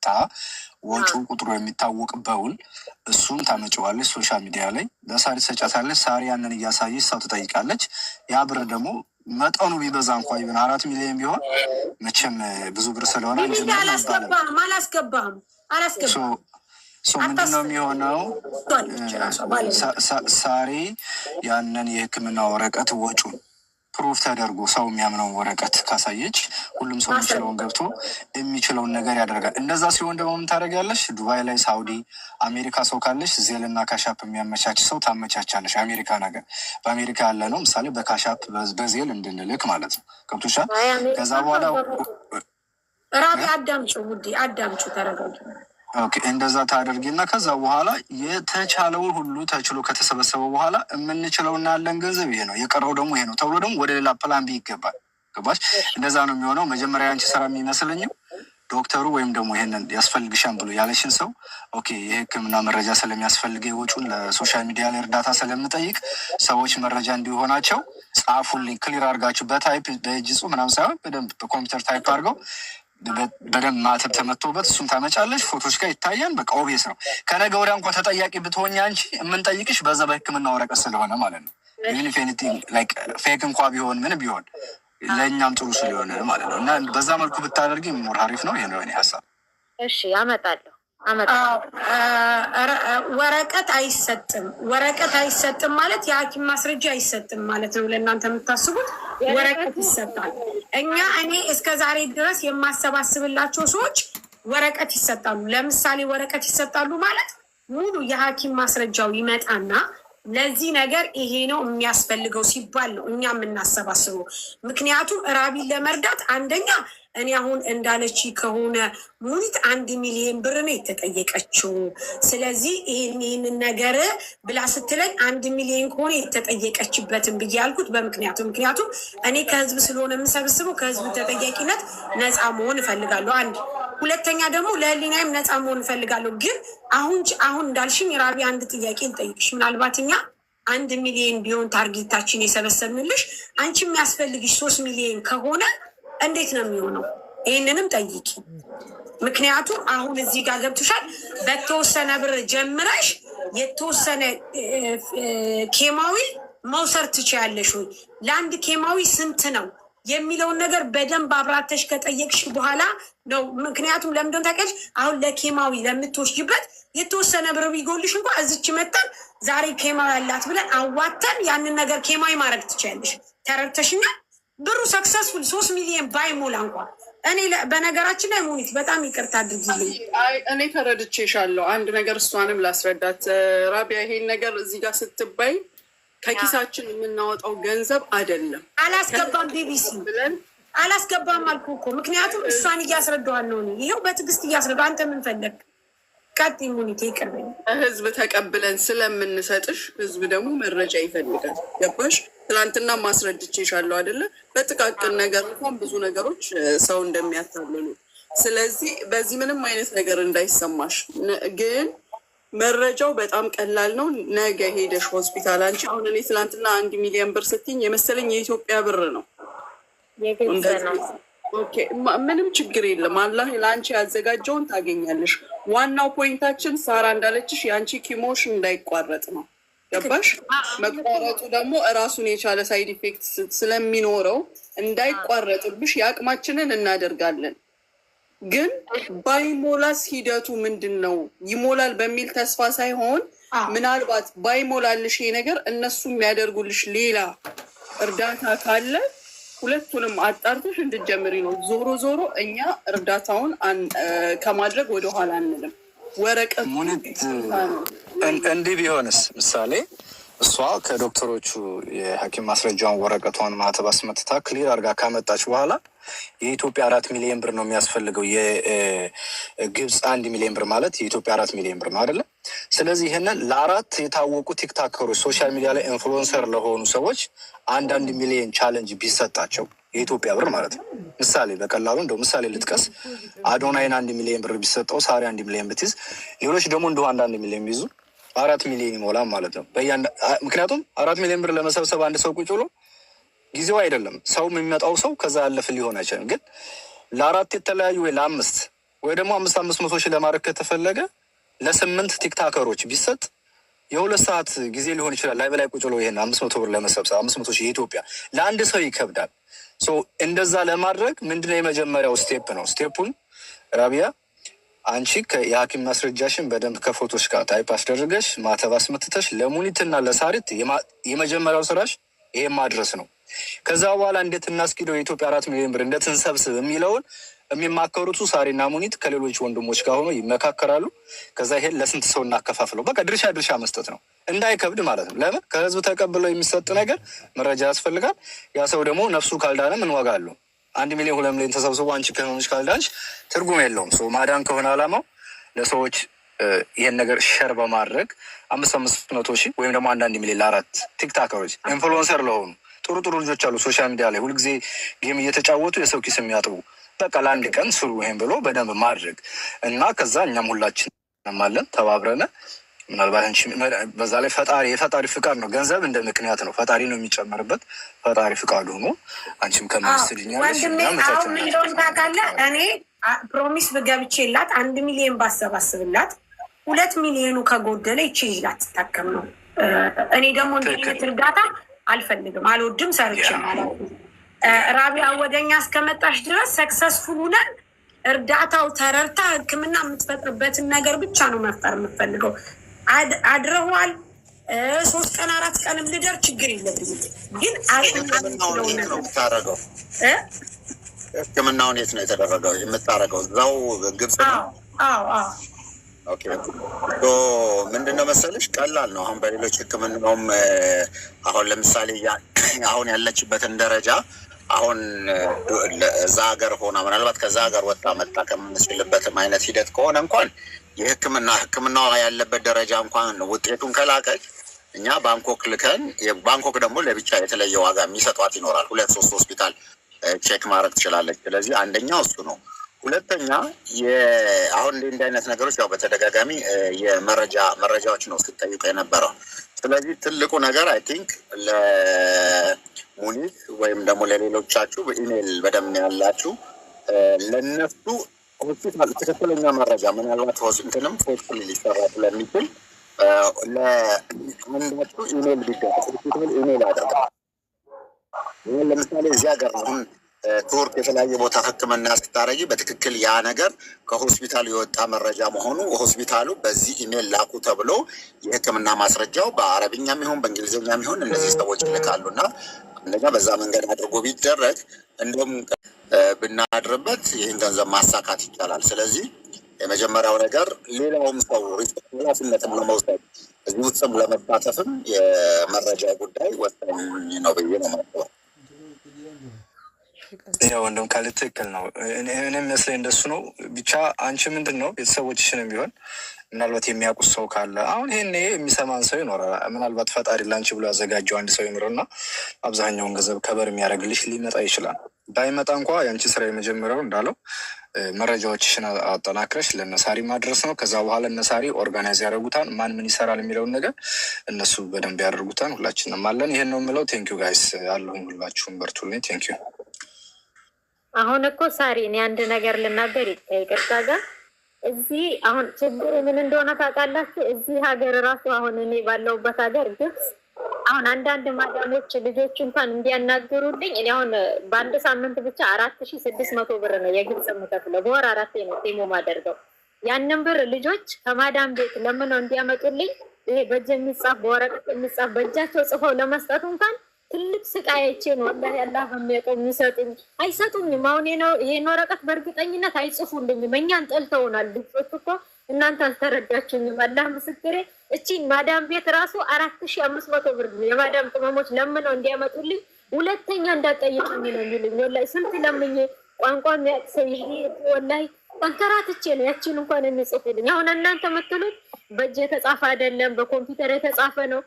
ከወጣ ወጪው ቁጥሩ የሚታወቅ በውል እሱን ታመጪዋለች ሶሻል ሚዲያ ላይ ለሳሪ ሰጫታለች። ሳሪ ያንን እያሳየች ሰው ትጠይቃለች። ያ ብር ደግሞ መጠኑ ቢበዛ እንኳ ይብን 4 ሚሊዮን ቢሆን መቼም ብዙ ብር ስለሆነ አላስገባም ምንድነው የሚሆነው? ሳሪ ያንን የሕክምና ወረቀት ወጪውን ፕሩፍ ተደርጎ ሰው የሚያምነውን ወረቀት ካሳየች ሁሉም ሰው የሚችለውን ገብቶ የሚችለውን ነገር ያደርጋል። እንደዛ ሲሆን ደግሞ ምን ታደርጊያለሽ? ዱባይ ላይ፣ ሳውዲ፣ አሜሪካ ሰው ካለሽ ዜልና ካሻፕ የሚያመቻች ሰው ታመቻቻለሽ። አሜሪካ ነገር በአሜሪካ ያለ ነው ምሳሌ በካሻፕ በዜል እንድንልክ ማለት ነው። ገብቶሻል? ከዛ በኋላ ራቢ አዳምጩ ውዴ አዳምጩ ተረጋጊ። ኦኬ እንደዛ ታደርጊና ከዛ በኋላ የተቻለውን ሁሉ ተችሎ ከተሰበሰበው በኋላ የምንችለው እና ያለን ገንዘብ ይሄ ነው የቀረው ደግሞ ይሄ ነው ተብሎ ደግሞ ወደ ሌላ ፕላን ቢ ይገባል። ገባሽ? እንደዛ ነው የሚሆነው። መጀመሪያ አንቺ ስራ የሚመስለኝም ዶክተሩ ወይም ደግሞ ይሄንን ያስፈልግሻል ብሎ ያለሽን ሰው ኦኬ የሕክምና መረጃ ስለሚያስፈልገ የወጪውን ለሶሻል ሚዲያ ላይ እርዳታ ስለምጠይቅ ሰዎች መረጃ እንዲሆናቸው ጻፉልኝ፣ ክሊር አድርጋችሁ በታይፕ በእጅ ጽሑፍ ምናምን ሳይሆን በደንብ በኮምፒውተር ታይፕ አድርገው በደንብ ማተብ ተመቶበት እሱን ታመጫለሽ። ፎቶች ጋር ይታያል። በቃ ኦብቪየስ ነው። ከነገ ወዲያ እንኳ ተጠያቂ ብትሆኛ አንቺ የምንጠይቅሽ በዛ በሕክምና ወረቀት ስለሆነ ማለት ነው። ኢቭን ኢፍ ኤኒቲንግ ላይክ ፌክ እንኳ ቢሆን ምን ቢሆን ለእኛም ጥሩ ስለሆነ ማለት ነው። እና በዛ መልኩ ብታደርጊ ሞር አሪፍ ነው። ይሄ ነው እኔ ሀሳብ። እሺ አመጣለሁ። ወረቀት አይሰጥም ማለት የሐኪም ማስረጃ አይሰጥም ማለት ነው። ለእናንተ የምታስቡት ወረቀት ይሰጣል። እኔ እስከ ዛሬ ድረስ የማሰባስብላቸው ሰዎች ወረቀት ይሰጣሉ። ለምሳሌ ወረቀት ይሰጣሉ ማለት ሙሉ የሐኪም ማስረጃው ይመጣና ለዚህ ነገር ይሄ ነው የሚያስፈልገው ሲባል ነው እኛ የምናሰባስበው። ምክንያቱም ራቢን ለመርዳት አንደኛ እኔ አሁን እንዳለች ከሆነ ሙኒት 1 ሚሊዮን ብር ነው የተጠየቀችው። ስለዚህ ይህንን ነገር ብላ ስትለኝ 1 ሚሊዮን ከሆነ የተጠየቀችበትን ብዬ ያልኩት ምክንያቱም እኔ ከህዝብ ስለሆነ የምሰብስበው ከህዝብ ተጠያቂነት ነፃ መሆን እፈልጋለሁ። አንድ ሁለተኛ ደግሞ ለህሊናይም ነፃ መሆን እፈልጋለሁ። ግን አሁን እንዳልሽኝ ራቢ አንድ ጥያቄ ልጠይቅሽ። ምናልባት እኛ 1 ሚሊዮን ቢሆን ታርጌታችን የሰበሰብንልሽ አንቺ የሚያስፈልግሽ 3 ሚሊዮን ከሆነ እንዴት ነው የሚሆነው? ይህንንም ጠይቂ። ምክንያቱም አሁን እዚህ ጋር ገብቶሻል። በተወሰነ ብር ጀምረሽ የተወሰነ ኬማዊ መውሰድ ትችያለሽ ወይ? ለአንድ ኬማዊ ስንት ነው የሚለውን ነገር በደንብ አብራተሽ ከጠየቅሽ በኋላ ነው። ምክንያቱም ለምንድን ታውቂያለሽ? አሁን ለኬማዊ ለምትወስጅበት የተወሰነ ብር ቢጎልሽ እንኳ እዚች መጠን ዛሬ ኬማዊ ያላት ብለን አዋተን ያንን ነገር ኬማዊ ማድረግ ትችያለሽ። ተረድተሽኛል? ብሩ ሰክሰስፉል 3 ሚሊዮን ባይሞላ እንኳን እኔ በነገራችን ላይ ሙኒት በጣም ይቅርታ አድርጊልኝ። እኔ ተረድቼሻለሁ። አንድ ነገር እሷንም ላስረዳት ራቢያ፣ ይሄን ነገር እዚህ ጋር ስትባይ ከኪሳችን የምናወጣው ገንዘብ አይደለም። አላስገባም ቢቢሲ ብለን አላስገባም አልኩ እኮ። ምክንያቱም እሷን እያስረዳዋል ነው። ይኸው በትዕግስት እያስረዳ። አንተ ምን ፈለግ? ቀጥ ሙኒት ይቅርበኝ። ህዝብ ተቀብለን ስለምንሰጥሽ ህዝብ ደግሞ መረጃ ይፈልጋል። ገባሽ? ትናንትና ማስረድቼሻለሁ አይደለ? በጥቃቅን ነገር እንኳን ብዙ ነገሮች ሰው እንደሚያታልሉ። ስለዚህ በዚህ ምንም አይነት ነገር እንዳይሰማሽ። ግን መረጃው በጣም ቀላል ነው። ነገ ሄደሽ ሆስፒታል አንቺ አሁን እኔ ትናንትና 1 ሚሊዮን ብር ስትኝ የመሰለኝ የኢትዮጵያ ብር ነው። ኦኬ ምንም ችግር የለም። አላህ ለአንቺ ያዘጋጀውን ታገኛለሽ። ዋናው ፖይንታችን ሳራ እንዳለችሽ የአንቺ ኪሞሽ እንዳይቋረጥ ነው። ገባሽ? መቋረጡ ደግሞ እራሱን የቻለ ሳይድ ኢፌክት ስለሚኖረው እንዳይቋረጥብሽ የአቅማችንን እናደርጋለን። ግን ባይሞላስ ሂደቱ ምንድን ነው? ይሞላል በሚል ተስፋ ሳይሆን ምናልባት ባይሞላልሽ ይሄ ነገር እነሱ የሚያደርጉልሽ ሌላ እርዳታ ካለ ሁለቱንም አጣርተሽ እንድትጀምሪ ነው። ዞሮ ዞሮ እኛ እርዳታውን ከማድረግ ወደኋላ አንልም። ወረቀት እንዲህ ቢሆንስ ምሳሌ እሷ ከዶክተሮቹ የሐኪም ማስረጃውን ወረቀቷን ማተብ አስመትታ ክሊር አድርጋ ካመጣች በኋላ የኢትዮጵያ 4 ሚሊዮን ብር ነው የሚያስፈልገው። የግብፅ 1 ሚሊዮን ብር ማለት የኢትዮጵያ 4 ሚሊዮን ብር ነው አይደለም? ስለዚህ ይህንን ለ4 የታወቁ ቲክታከሮች ሶሻል ሚዲያ ላይ ኢንፍሉዌንሰር ለሆኑ ሰዎች 1 ሚሊዮን ቻለንጅ ቢሰጣቸው የኢትዮጵያ ብር ማለት ነው። ምሳሌ በቀላሉ እንደው ምሳሌ ልጥቀስ። አዶናይን 1 ሚሊዮን ብር ቢሰጠው፣ ሳሪ 1 ሚሊዮን ብትይዝ፣ ሌሎች ደግሞ እንደው 1 ሚሊዮን ቢይዙ 4 ሚሊዮን ይሞላል ማለት ነው። ምክንያቱም 4 ሚሊዮን ብር ለመሰብሰብ አንድ ሰው ቁጭ ብሎ ጊዜው አይደለም። ሰው የሚመጣው ሰው ከዛ ያለፍ ሊሆን አይችልም። ግን ለ4 የተለያዩ ወይ ለ5 ወይ ደግሞ 500 ሺህ ለማድረግ ከተፈለገ ለ8 ቲክታከሮች ቢሰጥ የ2 ሰዓት ጊዜ ሊሆን ይችላል። ላይ በላይ ቁጭ ብሎ ይሄን 500 ብር ለመሰብሰብ 500 ሺህ የኢትዮጵያ ለአንድ ሰው ይከብዳል። እንደዛ ለማድረግ ምንድነው የመጀመሪያው ስቴፕ ነው። ስቴፑን ራቢያ አንቺ የሐኪም ማስረጃሽን በደንብ ከፎቶች ጋር ታይፕ አስደርገሽ ማተብ አስመትተሽ ለሙኒትና ለሳሪት የመጀመሪያው ስራሽ ይሄን ማድረስ ነው። ከዛ በኋላ እንዴት እናስኪደው የኢትዮጵያ 4 ሚሊዮን ብር እንዴት እንሰብስብ የሚለውን የሚማከሩት ሳሪና ሙኒት ከሌሎች ወንድሞች ጋር ሆኖ ይመካከራሉ። ከዛ ይሄን ለስንት ሰው እናከፋፍለው። በቃ ድርሻ መስጠት ነው እንዳይከብድ ማለት ነው። ለምን ከህዝብ ተቀብለው የሚሰጥ ነገር መረጃ ያስፈልጋል። ያ ሰው ደግሞ ነፍሱ ካልዳነ ምን ዋጋ አለው? 1 ሚሊዮን 2 ሚሊዮን ተሰብስቦ አንቺ ከሆነች ካልዳንሽ ትርጉም የለውም። ማዳን ከሆነ አላማው ለሰዎች ይሄን ነገር ሸር በማድረግ 500 ሺህ ወይም ደግሞ 1 ሚሊዮን ለ4 ቲክታከሮች ኢንፍሉዌንሰር ለሆኑ ጥሩ ልጆች አሉ ሶሻል ሚዲያ ላይ ሁልጊዜ ጌም እየተጫወቱ የሰው ኪስ የሚያጥቡ በቃ ለአንድ ቀን ስሩ ይሄን ብሎ በደንብ ማድረግ እና ከዛ እኛም ሁላችን አለን ተባብረን ምናልባት አንቺ በዛ ላይ የፈጣሪ ፍቃድ ነው። ገንዘብ እንደ ምክንያት ነው፣ ፈጣሪ ነው የሚጨመርበት። ፈጣሪ ፍቃዱ ሆኖ አንቺም ከመንስልኛለሽ እኔ ፕሮሚስ ብገብቼላት 1 ሚሊዮን ባሰባስብላት 2 ሚሊዮኑ ከጎደለ ይችላል ትታከም ነው። እኔ ደግሞ እንዲህ እርዳታ አልፈልግም፣ አልወድም፣ ሰርቼ ማለት ነው። ራቢያ ወደኛ እስከመጣሽ ድረስ ሰክሰስፉል ሁነን እርዳታው ተረርታ ሕክምና የምትፈጥርበትን ነገር ብቻ ነው መፍጠር የምፈልገው። አድረዋል 3 ቀን 4 ቀንም ልደር ችግር የለብኝም። ግን ሕክምናውን የት ነው የተደረገው የምታደርገው? እዛው ግብጽ ነው? ኦኬ ምንድነው መሰለሽ ቀላል ነው። አሁን በሌሎች ሕክምናውም አሁን ለምሳሌ አሁን ያለችበትን ደረጃ አሁን እዛ ሀገር ሆና ምናልባት ከዛ ሀገር ወጣ መጣ ከምንችልበትም አይነት ሂደት ከሆነ እንኳን ህክምናው ያለበት ደረጃ እንኳን ውጤቱን ከላቀች እኛ ባንኮክ ልከን ባንኮክ ደግሞ ለብቻ የተለየ ዋጋ የሚሰጧት ይኖራል። 2-3 ሆስፒታል ቼክ ማድረግ ትችላለች። ስለዚህ አንደኛው እሱ ነው። ሁለተኛ አሁን እንዲህ አይነት ነገሮች ያው በተደጋጋሚ መረጃዎች ነው ስትጠይቁ የነበረው። ስለዚህ ትልቁ ነገር አይ ቲንክ ለሙኒት ወይም ደግሞ ለሌሎቻችሁ በኢሜይል በደንብ ያላችሁ ለነሱ ሆስፒታል ትክክለኛ መረጃ ምናልባት ሆስፒታልም ፎርፉል ሊሰራ ስለሚችል ለአንዳችሁ ኢሜይል ቢደረግ ሆስፒታል ኢሜይል አድርጋ ለምሳሌ እዚህ ሀገር አሁን ቱርክ የተለያየ ቦታ ህክምና ስታረጊ በትክክል ያ ነገር ከሆስፒታሉ የወጣ መረጃ መሆኑ ሆስፒታሉ በዚህ ኢሜይል ላኩ ተብሎ የህክምና ማስረጃው በአረብኛም ይሁን በእንግሊዝኛም ይሁን እነዚህ ሰዎች ይልካሉ እና አንደኛ በዛ መንገድ አድርጎ ቢደረግ እንደውም ብናድርበት ይህን ገንዘብ ማሳካት ይቻላል። ስለዚህ የመጀመሪያው ነገር ሌላውም ሰው ኃላፊነትም ለመውሰድ እዚህ ውስጥም ለመሳተፍም የመረጃ ጉዳይ ወሳኝ ነው ብዬ ነው ማለት። ያው ወንድም ካለ ትክክል ነው። እኔም መስለኝ እንደሱ ነው። ብቻ አንቺ ምንድን ነው ቤተሰቦችሽንም ቢሆን ምናልባት የሚያውቁት ሰው ካለ አሁን ይሄን የሚሰማን ሰው ይኖራል። ምናልባት ፈጣሪ ላንቺ ብሎ ያዘጋጀው አንድ ሰው ይኖርና አብዛኛውን ገንዘብ ከበር የሚያደርግልሽ ሊመጣ ይችላል። ባይመጣ እንኳ የአንቺ ስራ የመጀመሪያው እንዳለው መረጃዎችሽን አጠናክረሽ ለነሳሪ ማድረስ ነው። ከዛ በኋላ እነሳሪ ኦርጋናይዝ ያደርጉታል። ማን ምን ይሰራል የሚለውን ነገር እነሱ በደንብ ያደርጉታል። ሁላችንም አለን። ይሄን ነው የምለው። ቴንኪዩ ጋይስ አለሁኝ። ሁላችሁም በርቱልኝ። ቴንኪዩ። አሁን እኮ ሳሪ እኔ አንድ ነገር ልናገር ይቅርታ ጋር እዚህ አሁን ችግር ምን እንደሆነ ታውቃላችሁ? እዚህ ሀገር ራሱ አሁን እኔ ባለሁበት ሀገር ግብጽ አሁን አንዳንድ ማዳሞች ልጆች እንኳን እንዲያናግሩልኝ እኔ አሁን በአንድ ሳምንት ብቻ 4600 ብር ነው የግብጽ የምከፍለው። በወር 4 ነው ቴሞ ማደርገው። ያንን ብር ልጆች ከማዳም ቤት ለምነው እንዲያመጡልኝ ይሄ በእጅ የሚጻፍ በወረቀት የሚጻፍ በእጃቸው ጽፈው ለመስጠት እንኳን ትልቅ ስቃይቼ ነው ወላሂ አላህ በሚያውቀው የሚሰጡኝ አይሰጡኝም። አሁን ይሄን ወረቀት በእርግጠኝነት አይጽፉልኝም። እኛን ጠልተውናል ልጆች እኮ እናንተ አልተረዳችሁኝም። አላህ ምስክሬ እቺን ማዳም ቤት ራሱ 4500 ብር ነው የማዳም ቅመሞች ለምነው እንዲያመጡልኝ ሁለተኛ እንዳጠይቁኝ ነው የሚሉኝ። ወላሂ ስንት ለምኜ ቋንቋ የሚያቅሰኝ ወላሂ ተንከራትቼ ነው ያቺን እንኳን የሚጽፉልኝ። አሁን እናንተ የምትሉት በእጅ የተጻፈ አይደለም በኮምፒውተር የተጻፈ ነው።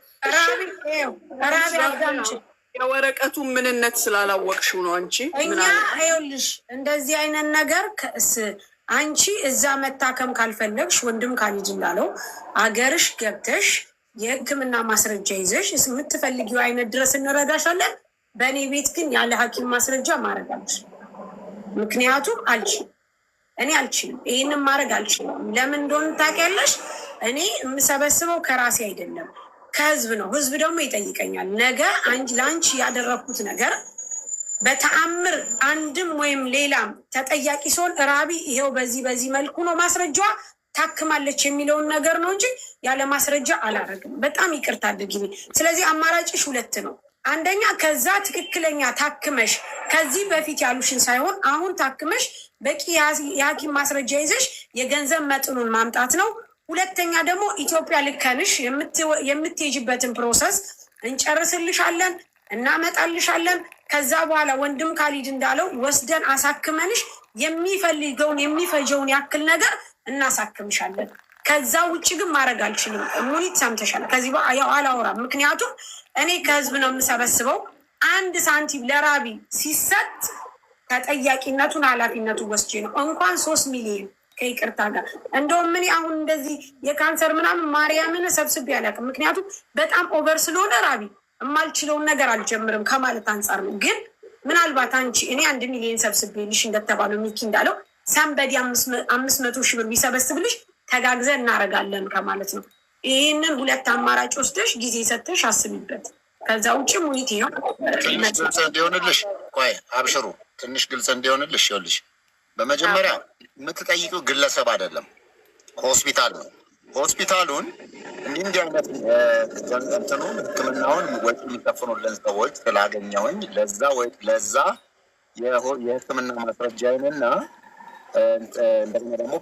የወረቀቱ ምንነት ስላላወቅሽው ነው አንቺ። እኛ ይኸውልሽ እንደዚህ አይነት ነገር አንቺ እዛ መታከም ካልፈለግሽ ወንድም ካልጅ እንዳለው አገርሽ ገብተሽ የሕክምና ማስረጃ ይዘሽ የምትፈልጊው አይነት ድረስ እንረዳሻለን። በእኔ ቤት ግን ያለ ሐኪም ማስረጃ ማረጋለሽ። ምክንያቱም አልችልም እኔ አልችልም፣ ይህንን ማድረግ አልችልም። ለምን እንደሆነ ታውቂያለሽ? እኔ የምሰበስበው ከራሴ አይደለም ከህዝብ ነው። ህዝብ ደግሞ ይጠይቀኛል። ነገ ለአንቺ ያደረግኩት ነገር በተአምር አንድም ወይም ሌላም ተጠያቂ ሲሆን ራቢ ይሄው በዚህ መልኩ ነው ማስረጃዋ ታክማለች የሚለውን ነገር ነው እንጂ ያለ ማስረጃ አላረግም። በጣም ይቅርታ አድርጊልኝ። ስለዚህ አማራጭሽ ሁለት ነው። አንደኛ ከዛ ትክክለኛ ታክመሽ ከዚህ በፊት ያሉሽን ሳይሆን አሁን ታክመሽ በቂ የሐኪም ማስረጃ ይዘሽ የገንዘብ መጠኑን ማምጣት ነው። ሁለተኛ ደግሞ ኢትዮጵያ ልከንሽ የምትሄጅበትን ፕሮሰስ እንጨርስልሻለን፣ እናመጣልሻለን። ከዛ በኋላ ወንድም ካሊድ እንዳለው ወስደን አሳክመንሽ የሚፈጀውን ያክል ነገር እናሳክምሻለን። ከዛ ውጭ ግን ማድረግ አልችልም። ሙኒት ሰምተሻል። ከዚህ ያው አላወራም። ምክንያቱም እኔ ከህዝብ ነው የምሰበስበው። አንድ ሳንቲም ለራቢ ሲሰጥ ተጠያቂነቱን ኃላፊነቱን ወስጄ ነው። እንኳን 3 ሚሊዮን ከይቅርታ ጋር እንደውም እኔ አሁን እንደዚህ የካንሰር ምናምን ማርያምን ሰብስቤ አላውቅም። ምክንያቱም በጣም ኦቨር ስለሆነ ራቢ የማልችለውን ነገር አልጀምርም ከማለት አንጻር ነው። ግን ምናልባት አንቺ እኔ 1 ሚሊዮን ሰብስቤልሽ እንደተባለው ሚኪ እንዳለው ሰንበዲ 500 ሺህ ብር ቢሰበስብልሽ ተጋግዘን እናደርጋለን ከማለት ነው። ይህንን ሁለት አማራጭ ወስደሽ ጊዜ ሰጥተሽ አስቢበት። ከዛ ውጭ ሙኒት ነው ትንሽ ግልጽ እንዲሆንልሽ፣ ቆይ አብሽሩ፣ ትንሽ ግልጽ እንዲሆንልሽ ይኸውልሽ፣ በመጀመሪያ የምትጠይቂው ግለሰብ አይደለም ሆስፒታል ነው። ሆስፒታሉን እንዲህ አይነት ገንዘብትኑን ሕክምናውን ወጪ የሚከፍኑልን ሰዎች ስላገኘሁኝ ለዛ የሕክምና ማስረጃዬንና እንደገና ደግሞ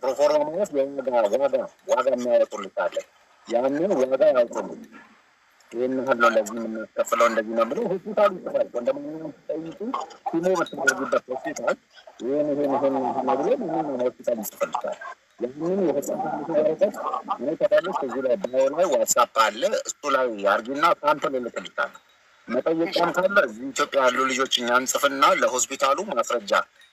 ፕሮፎርማ ማለት ዋጋ የሚያወጡልታለ ያንን ዋጋ ያውጡልኝ። ይህን ያህል ነው ለዚህ የምናስከፍለው እንደዚህ ነው ብሎ ሆስፒታሉ ይጽፋል። እንደማንኛውም ሲጠይቁ ሲሞ በተደረጉበት ሆስፒታል ይህን ብሎ ይህን ሆስፒታል ይጽፈልታል። ያንን የተጻፈ ወረቀት እኔ ከፈለሽ እዚህ ላይ ባዮ ላይ ዋትሳፕ አለ፣ እሱ ላይ አርጊና ሳምፕል ይልክልታል። መጠየቂያም ካለ እዚህ ኢትዮጵያ ያሉ ልጆች እኛን ጽፍና ለሆስፒታሉ ማስረጃ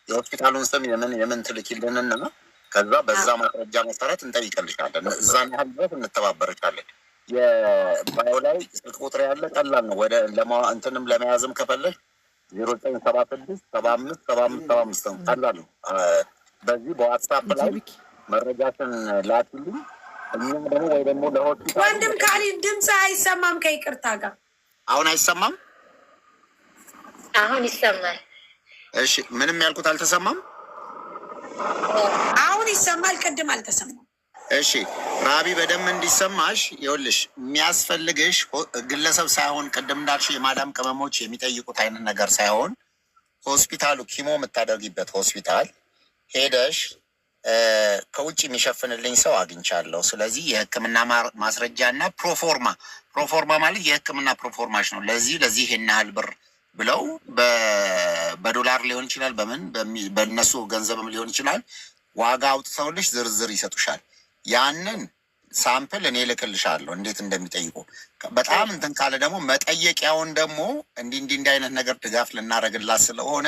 የሆስፒታሉን ስም የምን ትልኪልንና ከዛ በዛ ማስረጃ መሰረት እንጠይቅልሻለን። እዛን ያህል ድረስ እንተባበርሻለን። የባዮ ላይ ስልክ ቁጥር ያለ ቀላል ነው። ወደ እንትንም ለመያዝም ከፈለሽ 0976757575 ነው። ቀላል ነው። በዚህ በዋትሳፕ ላይ መረጃችን ላኪልኝ። እኛ ደግሞ ወይ ደግሞ ለሆስፒታል ወንድም ካሊድ ድምፅ አይሰማም ከይቅርታ ጋር አሁን አይሰማም? አሁን ይሰማል። እሺ ምንም ያልኩት አልተሰማም? አሁን ይሰማል። ቅድም አልተሰማም። እሺ ራቢ በደንብ እንዲሰማሽ ይኸውልሽ የሚያስፈልግሽ ግለሰብ ሳይሆን ቅድም እንዳልሽ የማዳም ቅመሞች የሚጠይቁት አይነት ነገር ሳይሆን ሆስፒታሉ ኪሞ የምታደርጊበት ሆስፒታል ሄደሽ ከውጭ የሚሸፍንልኝ ሰው አግኝቻለሁ። ስለዚህ የሕክምና ማስረጃ እና ፕሮፎርማ ማለት የሕክምና ፕሮፎርማሽ ነው። ለዚህ ይሄን ያህል ብር ብለው በዶላር ሊሆን ይችላል፣ በእነሱ ገንዘብም ሊሆን ይችላል። ዋጋ አውጥተውልሽ ዝርዝር ይሰጡሻል። ያንን ሳምፕል እኔ ልክልሻለሁ እንዴት እንደሚጠይቁ። በጣም እንትን ካለ ደግሞ መጠየቂያውን ደግሞ እንዲህ አይነት ነገር ድጋፍ ልናደርግላት ስለሆነ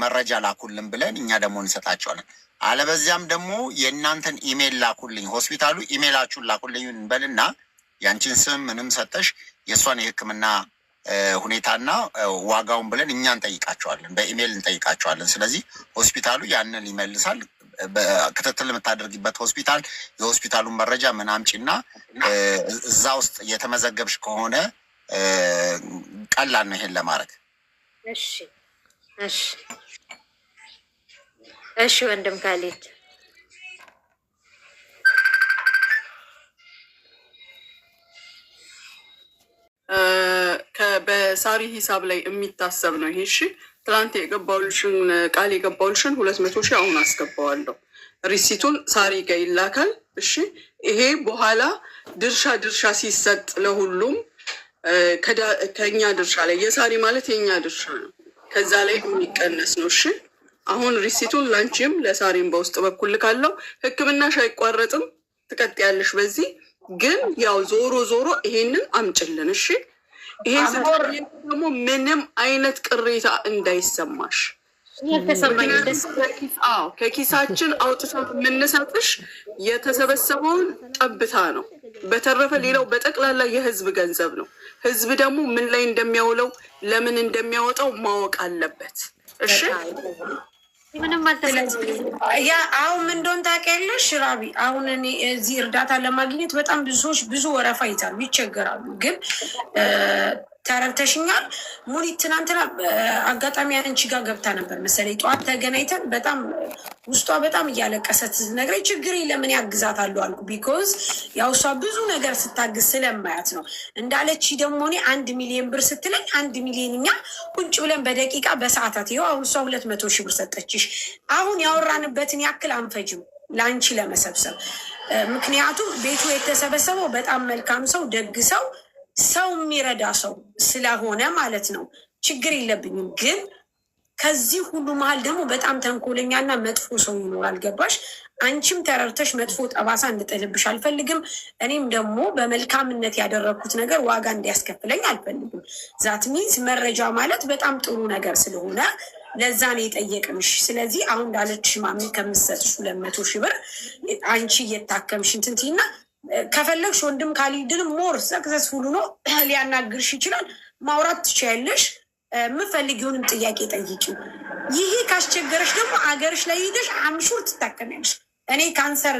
መረጃ ላኩልን ብለን እኛ ደግሞ እንሰጣቸዋለን። አለበዚያም ደግሞ የእናንተን ኢሜል ላኩልኝ፣ ሆስፒታሉ ኢሜላችሁን ላኩልኝ እንበልና ያንቺን ስም ምንም ሰጠሽ የእሷን የሕክምና ሁኔታና ዋጋውን ብለን እኛ እንጠይቃቸዋለን፣ በኢሜል እንጠይቃቸዋለን። ስለዚህ ሆስፒታሉ ያንን ይመልሳል። ክትትል የምታደርጊበት ሆስፒታል የሆስፒታሉን መረጃ ምን አምጪና እዛ ውስጥ የተመዘገብሽ ከሆነ ቀላል ነው ይሄን ለማድረግ። እሺ ወንድም ካሊድ በሳሪ ሂሳብ ላይ የሚታሰብ ነው ይሄ። እሺ ትላንት የገባውልሽን ቃል የገባውልሽን 200 ሺህ አሁን አስገባዋለሁ። ሪሲቱን ሳሪ ጋር ይላካል። እሺ ይሄ በኋላ ድርሻ ሲሰጥ ለሁሉም ከኛ ድርሻ ላይ የሳሪ ማለት የኛ ድርሻ ነው፣ ከዛ ላይ የሚቀነስ ነው። እሺ አሁን ሪሲቱን ላንቺም ለሳሪም በውስጥ በኩል ልካለው። ሕክምናሽ አይቋረጥም፣ ትቀጥያለሽ። በዚህ ግን ያው ዞሮ ይሄንን አምጭልን። እሺ ይሄ ደግሞ ምንም አይነት ቅሬታ እንዳይሰማሽ። ከኪሳችን አውጥተን የምንሰጥሽ የተሰበሰበውን ጠብታ ነው። በተረፈ ሌላው በጠቅላላ የህዝብ ገንዘብ ነው። ህዝብ ደግሞ ምን ላይ እንደሚያውለው ለምን እንደሚያወጣው ማወቅ አለበት። እሺ ምንም አልተሰጠኝም። ያ አሁን ምን እንደሆነ ታውቂያለሽ ራቢ? አሁን እኔ እዚህ እርዳታ ለማግኘት በጣም ብዙ ሰዎች ብዙ ወረፋ ይዛሉ፣ ይቸገራሉ። ግን ተረድተሽኛል። ሙኒት ትናንትና አጋጣሚ አንቺ ጋር ገብታ ነበር መሰለኝ። ጠዋት ተገናኝተን በጣም ውስጧ በጣም እያለቀሰት ነግረኝ፣ ችግር ለምን ያግዛታለሁ አልኩ። ቢኮዝ ያው እሷ ብዙ ነገር ስታግዝ ስለማያት ነው። እንዳለች ደግሞ እኔ 1 ሚሊዮን ብር ስትለኝ 1 ሚሊዮን እኛ ቁጭ ብለን በደቂቃ በሰዓታት ይኸው አሁን እሷ 200 ሺህ ብር ሰጠችሽ። አሁን ያወራንበትን ያክል አንፈጅም ለአንቺ ለመሰብሰብ። ምክንያቱም ቤቱ የተሰበሰበው በጣም መልካም ሰው፣ ደግ ሰው፣ ሰው የሚረዳ ሰው ስለሆነ ማለት ነው። ችግር የለብኝም። ግን ከዚህ ሁሉ መሀል ደግሞ በጣም ተንኮለኛና መጥፎ ሰው ይኖራል። ገባሽ? አንቺም ተረድተሽ መጥፎ ጠባሳ እንድጥልብሽ አልፈልግም። እኔም ደግሞ በመልካምነት ያደረግኩት ነገር ዋጋ እንዲያስከፍለኝ አልፈልግም። ዛት ሚንስ መረጃ ማለት በጣም ጥሩ ነገር ስለሆነ ለዛ ነው የጠየቅንሽ። ስለዚህ አሁን እንዳለችሽ ማሚ ከምትሰጥሽ 200 ሺህ ብር አንቺ እየታከምሽ እንትን ትይና ከፈለግሽ ወንድም ካሊድን ሞር ሰክሰስፉል ሆኖ ሊያናግርሽ ይችላል። ማውራት ትችያለሽ። የምፈልጊውንም ጥያቄ ጠይቂ። ይሄ ካስቸገረሽ ደግሞ አገርሽ ላይ ሄደሽ አምሹር ትታከሚያለሽ። እኔ ካንሰር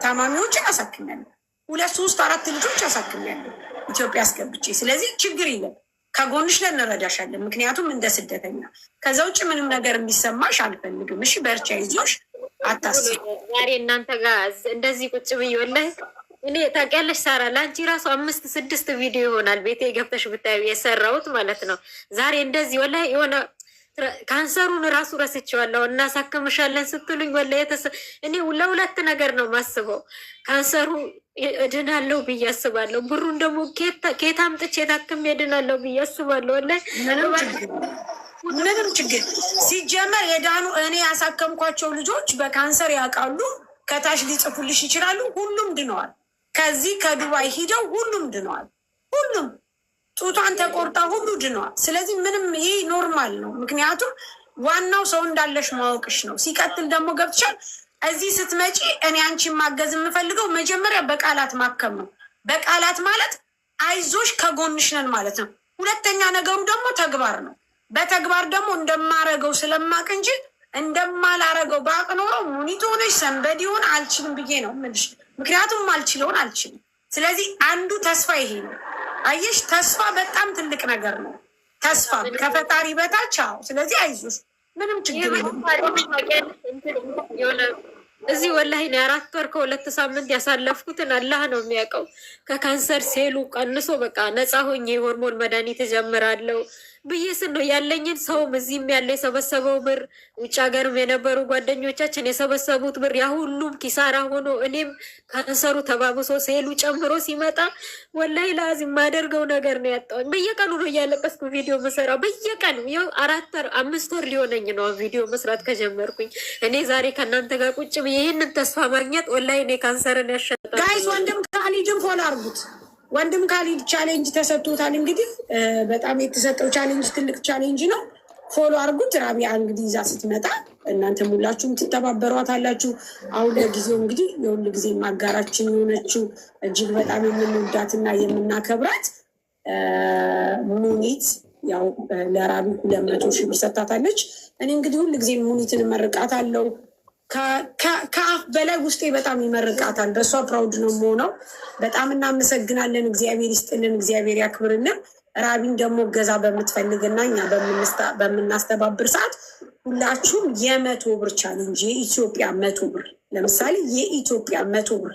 ታማሚዎች አሳክሚያለሁ። 2 3 4 ልጆች አሳክሚያለሁ ኢትዮጵያ አስገብቼ። ስለዚህ ችግር የለም፣ ከጎንሽ ላይ እንረዳሻለን። ምክንያቱም እንደ ስደተኛ ከዛ ውጭ ምንም ነገር እንዲሰማሽ አልፈልግም። እሺ በርቻ፣ ይዞሽ አታስቢ። ዛሬ እናንተ ጋር እንደዚህ ቁጭ ብዬ ወላሂ እኔ ታውቂያለሽ ሳራ፣ ለአንቺ ራሱ 5 6 ቪዲዮ ይሆናል ቤቴ ገብተሽ ብታዩ የሰራሁት ማለት ነው። ዛሬ እንደዚህ ወላሂ የሆነ ካንሰሩን ራሱ ረስቼዋለሁ። እናሳክምሻለን ስትሉኝ ወላሂ እኔ ለሁለት ነገር ነው ማስበው። ካንሰሩ እድናለሁ ብዬ አስባለሁ። ብሩን ደግሞ ኬት አምጥቼ ታክሜ እድናለሁ ብዬ አስባለሁ። ወላሂ ምንም ችግር ሲጀመር የዳኑ እኔ ያሳከምኳቸው ልጆች በካንሰር ያውቃሉ። ከታች ሊጽፉልሽ ይችላሉ። ሁሉም ድነዋል። ከዚህ ከዱባይ ሂደው ሁሉም ድነዋል። ሁሉም ጡቷን ተቆርጣ ሁሉ ድነዋል። ስለዚህ ምንም ይሄ ኖርማል ነው። ምክንያቱም ዋናው ሰው እንዳለሽ ማወቅሽ ነው። ሲቀጥል ደግሞ ገብቻል። እዚህ ስትመጪ እኔ አንቺን ማገዝ የምፈልገው መጀመሪያ በቃላት ማከም ነው። በቃላት ማለት አይዞሽ ከጎንሽ ነን ማለት ነው። ሁለተኛ ነገሩ ደግሞ ተግባር ነው። በተግባር ደግሞ እንደማረገው ስለማቅ እንጂ እንደማላረገው ባቅ ኖሮ ሙኒት ሆነሽ ሰንበድ ሆን አልችልም ብዬ ነው የምልሽ። ምክንያቱም አልችለውን አልችልም። ስለዚህ አንዱ ተስፋ ይሄ ነው። አየሽ፣ ተስፋ በጣም ትልቅ ነገር ነው። ተስፋ ከፈጣሪ በታች። አዎ። ስለዚህ አይዞሽ፣ ምንም ችግር የለም። እዚህ ወላሂ ነው 4 ወር ከ2 ሳምንት ያሳለፍኩትን አላህ ነው የሚያውቀው። ከካንሰር ሴሉ ቀንሶ በቃ ነፃ ሆኜ የሆርሞን መድኃኒት እጀምራለሁ ብዬ ስን ነው ያለኝን ሰውም እዚህም ያለ የሰበሰበው ብር ውጭ ሀገርም የነበሩ ጓደኞቻችን የሰበሰቡት ብር ያ ሁሉም ኪሳራ ሆኖ እኔም ካንሰሩ ተባብሶ ሴሉ ጨምሮ ሲመጣ ወላሂ ላዚ የማደርገው ነገር ነው ያጣሁኝ። በየቀኑ ነው እያለቀስኩ ቪዲዮ መሰራው በየቀኑ። ይኸው 4 ወር 5 ወር ሊሆነኝ ነው ቪዲዮ መስራት ከጀመርኩኝ። እኔ ዛሬ ከእናንተ ጋር ቁጭ ብዬ ይህንን ተስፋ ማግኘት ወላሂ እኔ ካንሰርን ያሸጣል። ጋይስ ወንድም ካሊድን ፎሎ አርጉት። ወንድም ካሊድ ቻሌንጅ ተሰጥቶታል። እንግዲህ በጣም የተሰጠው ቻሌንጅ ትልቅ ቻሌንጅ ነው። ፎሎ አርጉት። ራቢያ እንግዲህ ይዛ ስትመጣ እናንተ ሁላችሁም ትተባበሯት አላችሁ። አሁን ለጊዜው እንግዲህ የሁሉ ጊዜ ማጋራችን የሆነችው እጅግ በጣም የምንወዳትና የምናከብራት ሙኒት ያው ለራቢ 200 ሺህ ብር ሰጥታታለች። እኔ እንግዲህ ሁሉ ጊዜ ሙኒትን መርቃት አለው። ከአፍ በላይ ውስጤ በጣም ይመርቃታል። በእሷ ፕራውድ ነው የምሆነው። በጣም እናመሰግናለን። እግዚአብሔር ይስጥልን፣ እግዚአብሔር ያክብርልን። ራቢን ደግሞ እገዛ በምትፈልግና እኛ በምናስተባብር ሰዓት ሁላችሁም የ100 ብር ቻሌንጅ የኢትዮጵያ 100 ብር ለምሳሌ የኢትዮጵያ 100 ብር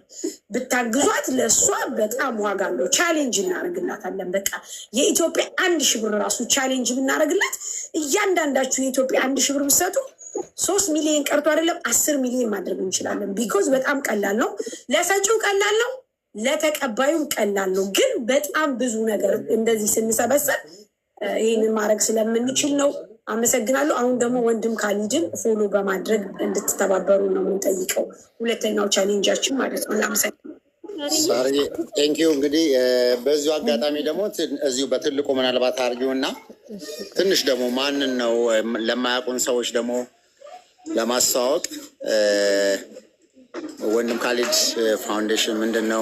ብታግዟት ለእሷ በጣም ዋጋ አለው። ቻሌንጅ እናደርግላታለን። በቃ የኢትዮጵያ 1000 ብር ራሱ ቻሌንጅ ብናደርግላት እያንዳንዳችሁ የኢትዮጵያ 1000 ብር ብትሰጡ 3 ሚሊዮን ቀርቶ አይደለም 10 ሚሊዮን ማድረግ እንችላለን። ቢኮዝ በጣም ቀላል ነው። ለሰጪው ቀላል ነው፣ ለተቀባዩም ቀላል ነው። ግን በጣም ብዙ ነገር እንደዚህ ስንሰበሰብ ይህንን ማድረግ ስለምንችል ነው። አመሰግናለሁ። አሁን ደግሞ ወንድም ካሊድን ፎሎ በማድረግ እንድትተባበሩ ነው የምንጠይቀው። ሁለተኛው ቻሌንጃችን ማለት ነው። እናመሰግናለን። ቴንኪዩ። እንግዲህ በዚሁ አጋጣሚ ደግሞ እዚሁ በትልቁ ምናልባት አርጊውና ትንሽ ደግሞ ማንን ነው ለማያውቁን ሰዎች ደግሞ ለማስተዋወቅ ወንድም ካሊድ ፋውንዴሽን ምንድን ነው?